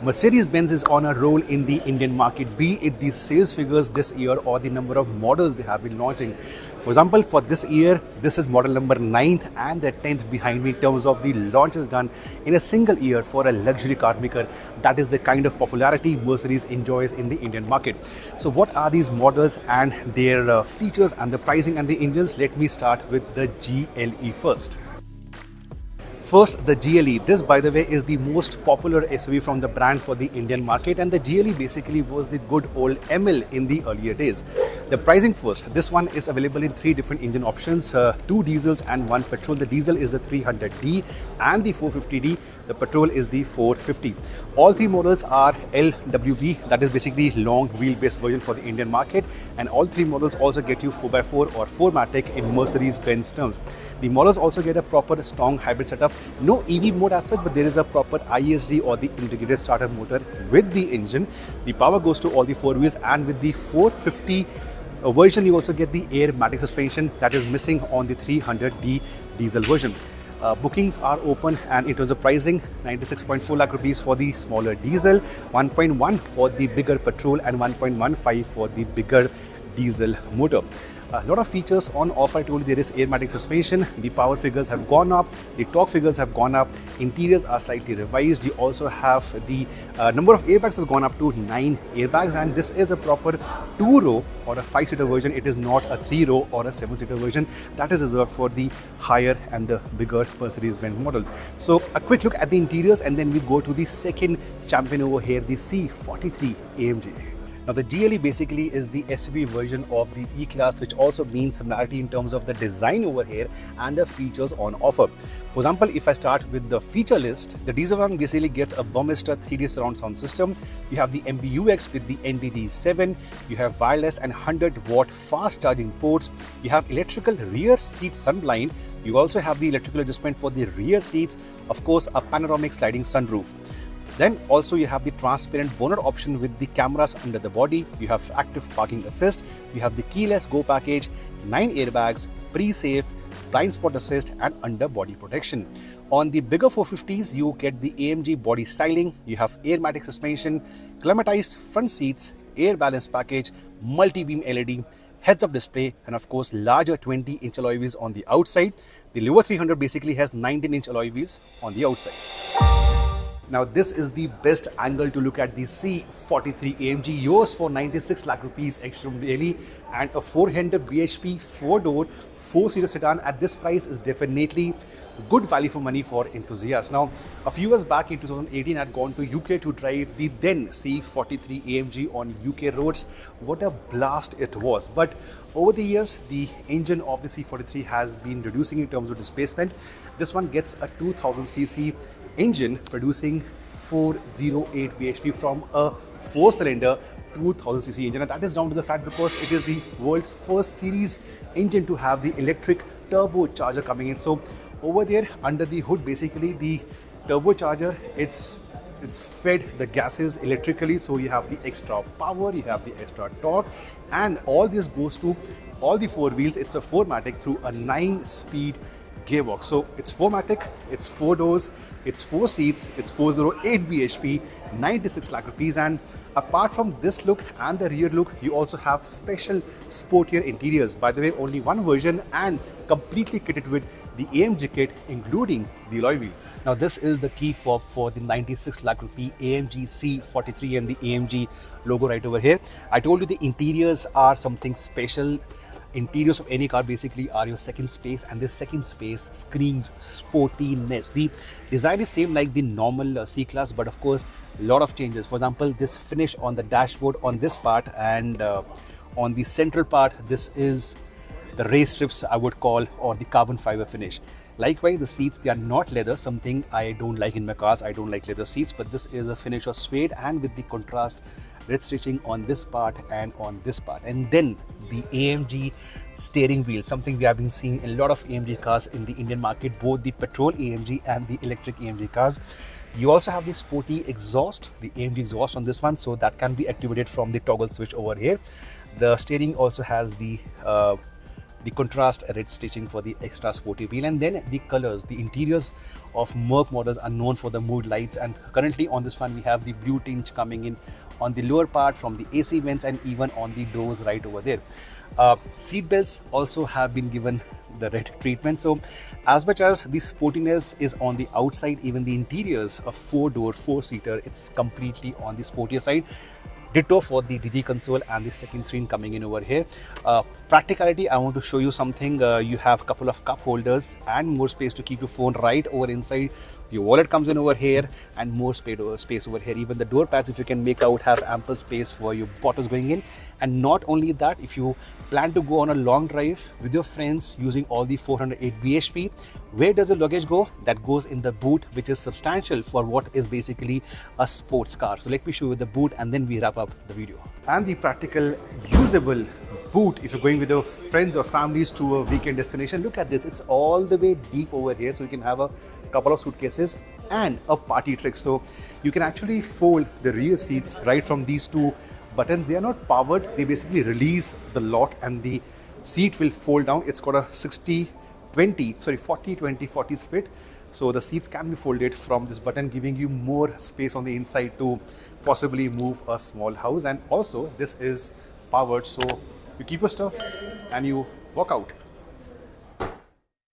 Mercedes-Benz is on a roll in the Indian market, be it the sales figures this year or the number of models they have been launching. For example, for this year, this is model number 9th and the 10th behind me in terms of the launches done in a single year for a luxury car maker. That is the kind of popularity Mercedes enjoys in the Indian market. So what are these models and their features and the pricing and the engines? Let me start with the GLE first. First, the GLE. This, by the way, is the most popular SUV from the brand for the Indian market, and the GLE basically was the good old ML in the earlier days. The pricing first. This one is available in 3 different engine options, 2 diesels and 1 petrol. The diesel is the 300D and the 450D. The petrol is the 450. All 3 models are LWB, that is basically long wheelbase version for the Indian market, and all 3 models also get you 4x4 or 4MATIC in Mercedes-Benz terms. The models also get a proper strong hybrid setup. No EV mode as such, but there is a proper ISD or the integrated starter motor with the engine. The power goes to all the 4 wheels, and with the 450 version you also get the air-matic suspension that is missing on the 300D diesel version. Bookings are open, and in terms of pricing, 96.4 lakh rupees for the smaller diesel, 1.1 for the bigger petrol, and 1.15 for the bigger diesel motor. A lot of features on offer. I told you there is air-matic suspension, the power figures have gone up, the torque figures have gone up, interiors are slightly revised. You also have the number of airbags has gone up to 9 airbags, and this is a proper 2-row or a 5-seater version. It is not a 3-row or a 7-seater version. That is reserved for the higher and the bigger Mercedes-Benz models. So a quick look at the interiors, and then we go to the second champion over here, the C43 AMG. Now the GLE basically is the SUV version of the E-Class, which also means similarity in terms of the design over here and the features on offer. For example, if I start with the feature list, the diesel one basically gets a Burmester 3D surround sound system. You have the MBUX with the NDD7, you have wireless and 100-watt fast charging ports, you have electrical rear seat sunblind, you also have the electrical adjustment for the rear seats, of course a panoramic sliding sunroof. Then also you have the transparent bonnet option with the cameras under the body. You have active parking assist. You have the keyless go package, 9 airbags, pre-safe, blind spot assist and under body protection. On the bigger 450s, you get the AMG body styling. You have air-matic suspension, climatized front seats, air balance package, multi-beam LED, heads-up display, and of course larger 20-inch alloy wheels on the outside. The lower 300 basically has 19-inch alloy wheels on the outside. Now this is the best angle to look at the C43 AMG, yours for 96 lakh rupees ex-showroom daily, and a 400 bhp 4-door 4-seater sedan at this price is definitely good value for money for enthusiasts. Now a few years back in 2018 I had gone to UK to drive the then C43 AMG on UK roads. What a blast it was. But over the years, the engine of the C43 has been reducing in terms of displacement. This one gets a 2000cc engine producing 408 bhp from a 4-cylinder 2000cc engine, and that is down to the fact because it is the world's first series engine to have the electric turbocharger coming in. So over there under the hood, basically the turbocharger, it's fed the gases electrically, so you have the extra power, you have the extra torque, and all this goes to all the 4 wheels. It's a 4MATIC through a 9-speed gearbox. So it's 4MATIC, it's 4 doors, it's 4 seats, it's 408 bhp, 96 lakh rupees. And apart from this look and the rear look, you also have special sportier interiors. By the way, only one version and completely kitted with the AMG kit, including the alloy wheels. Now this is the key fob for the 96 lakh rupee AMG C43 and the AMG logo right over here. I told you the interiors are something special. Interiors of any car basically are your second space, and this second space screams sportiness. The design is same like the normal C-Class, but of course a lot of changes. For example, this finish on the dashboard on this part, and on the central part, this is the race strips I would call, or the carbon fiber finish. Likewise, the seats, they are not leather, something I don't like in my cars. I don't like leather seats, but this is a finish of suede, and with the contrast red stitching on this part and on this part. And then the AMG steering wheel, something we have been seeing in a lot of AMG cars in the Indian market, both the petrol AMG and the electric AMG cars. You also have the sporty exhaust, the AMG exhaust on this one, so that can be activated from the toggle switch over here. The steering also has the the contrast red stitching for the extra sporty feel, and then the colors. The interiors of Merc models are known for the mood lights, and currently on this one we have the blue tinge coming in on the lower part from the AC vents and even on the doors right over there. Seat belts also have been given the red treatment, so as much as the sportiness is on the outside, even the interiors of 4-door 4-seater, it's completely on the sportier side. Ditto for the digi console and the second screen coming in over here. Practicality, I want to show you something. You have a couple of cup holders and more space to keep your phone right over inside. Your wallet comes in over here and more space over here. Even the door pads, if you can make out, have ample space for your bottles going in. And not only that, if you plan to go on a long drive with your friends using all the 408 bhp, where does the luggage go? That goes in the boot, which is substantial for what is basically a sports car. So let me show you the boot and then we wrap up the video. And the practical usable boot, if you're going with your friends or families to a weekend destination, look at this. It's all the way deep over here, so you can have a couple of suitcases and a party trick. So you can actually fold the rear seats right from these two buttons. They are not powered, they basically release the lock and the seat will fold down. It's got a 40-20-40 split, so the seats can be folded from this button, giving you more space on the inside to possibly move a small house. And also this is powered, so you keep your stuff and you walk out.